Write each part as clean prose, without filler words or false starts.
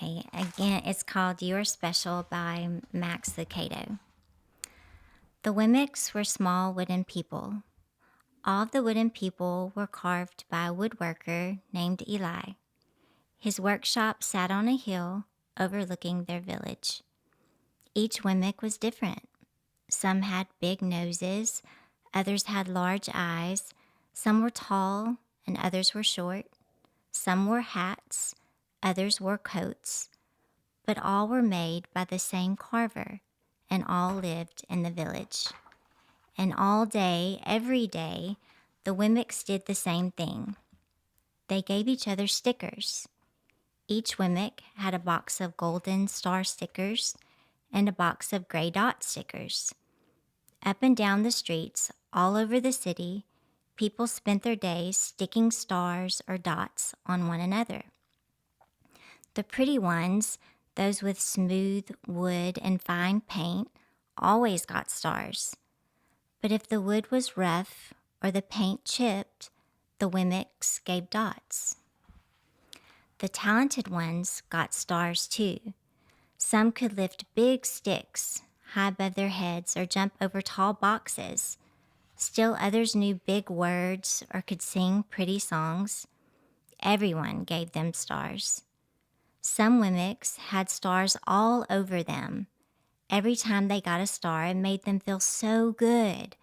Okay, again, it's called You Are Special by Max Lucado. The Wemmicks were small wooden people. All of the wooden people were carved by a woodworker named Eli. His workshop sat on a hill overlooking their village. Each Wemmick was different. Some had big noses, others had large eyes, some were tall and others were short. Some wore hats, others wore coats, but all were made by the same carver, and all lived in the village. And all day, every day, the Wemmicks did the same thing. They gave each other stickers. Each Wemmick had a box of golden star stickers and a box of gray dot stickers. Up and down the streets, all over the city, people spent their days sticking stars or dots on one another. The pretty ones, those with smooth wood and fine paint, always got stars. But if the wood was rough or the paint chipped, the Wemmicks gave dots. The talented ones got stars too. Some could lift big sticks high above their heads or jump over tall boxes. Still others knew big words or could sing pretty songs. Everyone gave them stars. Some Wemmicks had stars all over them. Every time they got a star, it made them feel so good.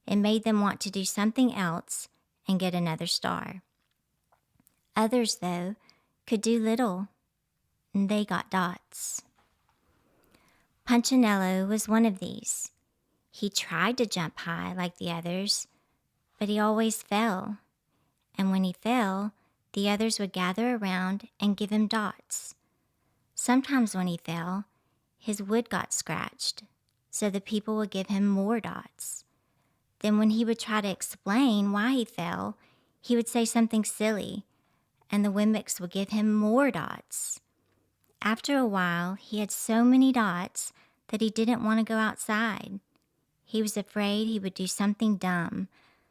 It made them want to do something else and get another star. Others, though, could do little, and they got dots. Punchinello was one of these. He tried to jump high like the others, but he always fell. And when he fell, the others would gather around and give him dots. Sometimes when he fell, his wood got scratched, so the people would give him more dots. Then when he would try to explain why he fell, he would say something silly, and the Wemmicks would give him more dots. After a while, he had so many dots that he didn't want to go outside. He was afraid he would do something dumb,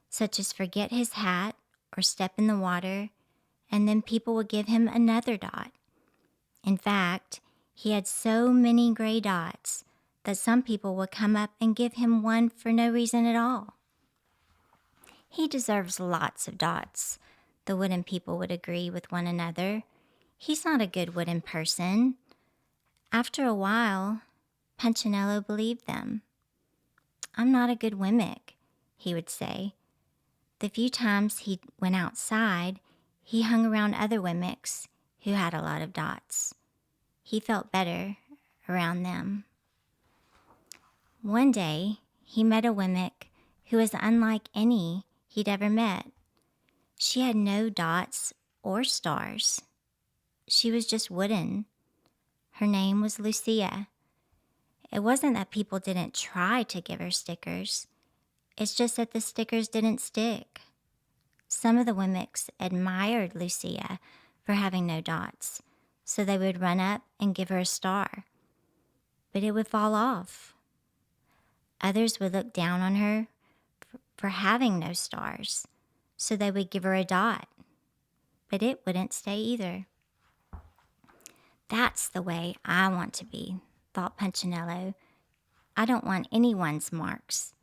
such as forget his hat or step in the water, and then people would give him another dot. In fact, he had so many gray dots that some people would come up and give him one for no reason at all. He deserves lots of dots, the wooden people would agree with one another. He's not a good wooden person. After a while, Punchinello believed them. I'm not a good Wemmick, he would say. The few times he went outside, he hung around other Wemmicks who had a lot of dots. He felt better around them. One day, he met a Wemmick who was unlike any he'd ever met. She had no dots or stars. She was just wooden. Her name was Lucia. It wasn't that people didn't try to give her stickers. It's just that the stickers didn't stick. Some of the Wemmicks admired Lucia for having no dots, so they would run up and give her a star. But it would fall off. Others would look down on her for having no stars, so they would give her a dot. But it wouldn't stay either. That's the way I want to be, thought Punchinello. I don't want anyone's marks.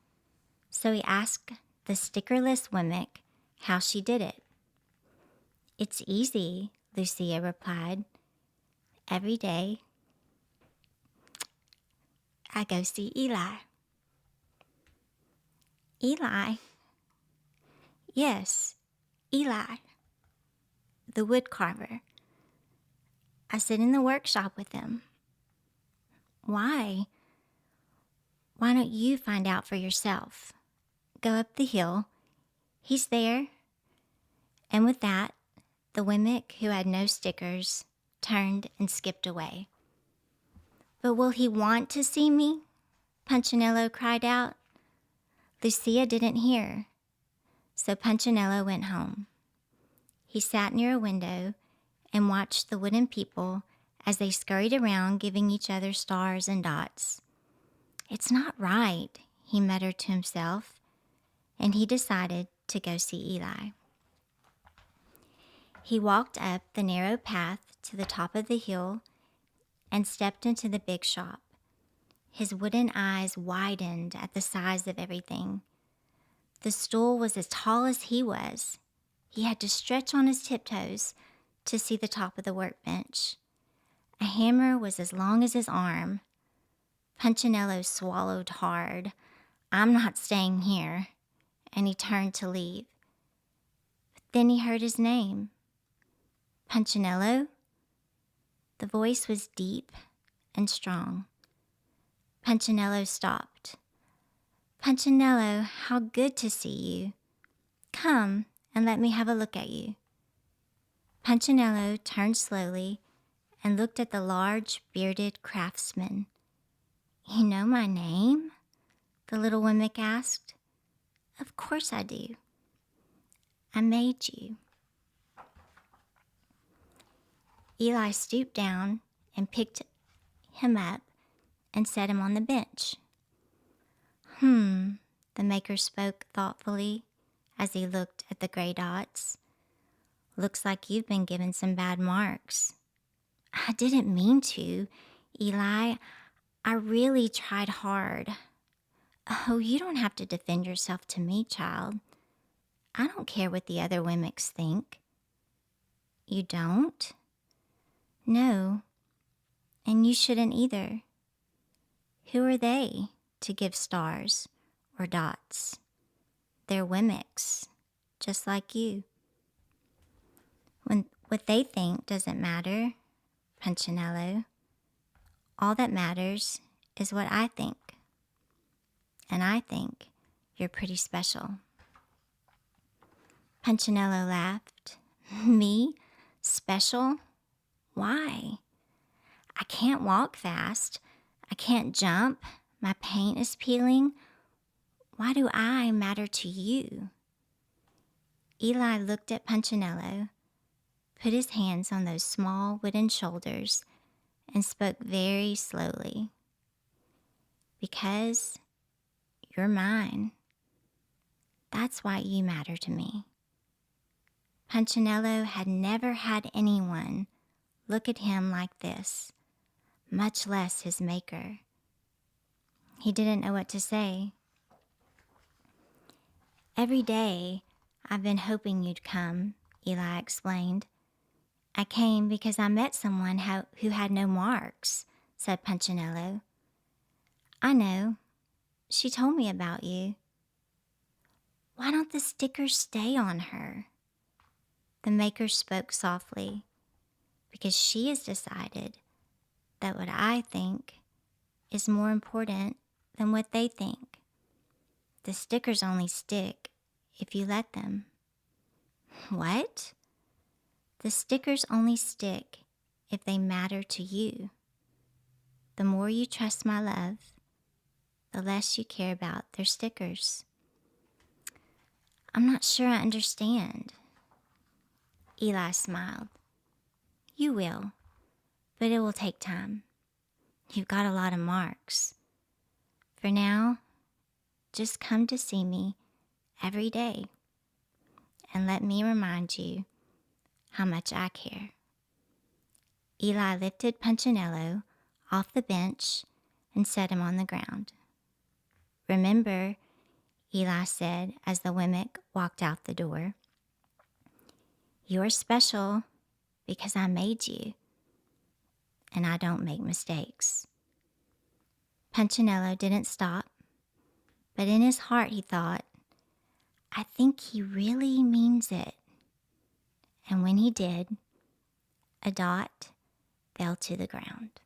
So he asked the stickerless Wemmick how she did it. It's easy, Lucia replied. Every day, I go see Eli. Eli? Yes, Eli, the wood carver. I sit in the workshop with him. Why? Why don't you find out for yourself? Go up the hill. He's there. And with that, the Wemmick who had no stickers turned and skipped away. But will he want to see me? Punchinello cried out. Lucia didn't hear, so Punchinello went home. He sat near a window and watched the wooden people as they scurried around giving each other stars and dots. It's not right, he muttered to himself, and he decided to go see Eli. He walked up the narrow path to the top of the hill and stepped into the big shop. His wooden eyes widened at the size of everything. The stool was as tall as he was. He had to stretch on his tiptoes to see the top of the workbench. A hammer was as long as his arm. Punchinello swallowed hard. "I'm not staying here," and he turned to leave. But then he heard his name. "Punchinello?" The voice was deep and strong. Punchinello stopped. "Punchinello, how good to see you. Come and let me have a look at you." Punchinello turned slowly and looked at the large, bearded craftsman. "You know my name?" the little Wemmick asked. "Of course I do. I made you." Eli stooped down and picked him up and set him on the bench. The maker spoke thoughtfully as he looked at the gray dots. "Looks like you've been given some bad marks." "I didn't mean to, Eli. I really tried hard." "Oh, you don't have to defend yourself to me, child. I don't care what the other Wemmicks think." "You don't?" "No, and you shouldn't either. Who are they to give stars or dots? They're Wemmicks, just like you. What they think doesn't matter, Punchinello. All that matters is what I think. And I think you're pretty special." Punchinello laughed. "Me? Special? Why? I can't walk fast. I can't jump. My paint is peeling. Why do I matter to you?" Eli looked at Punchinello, put his hands on those small wooden shoulders, and spoke very slowly. "Because you're mine. That's why you matter to me." Punchinello had never had anyone look at him like this, much less his maker. He didn't know what to say. "Every day I've been hoping you'd come," Eli explained. "I came because I met someone who had no marks," said Punchinello. "I know. She told me about you." "Why don't the stickers stay on her?" The maker spoke softly. "Because she has decided that what I think is more important than what they think. The stickers only stick if you let them." "What?" "The stickers only stick if they matter to you. The more you trust my love, the less you care about their stickers." "I'm not sure I understand." Eli smiled. "You will, but it will take time. You've got a lot of marks. For now, just come to see me every day and let me remind you how much I care." Eli lifted Punchinello off the bench and set him on the ground. "Remember," Eli said as the Wemmick walked out the door, "you're special because I made you, and I don't make mistakes." Punchinello didn't stop, but in his heart he thought, "I think he really means it." And when he did, a dot fell to the ground.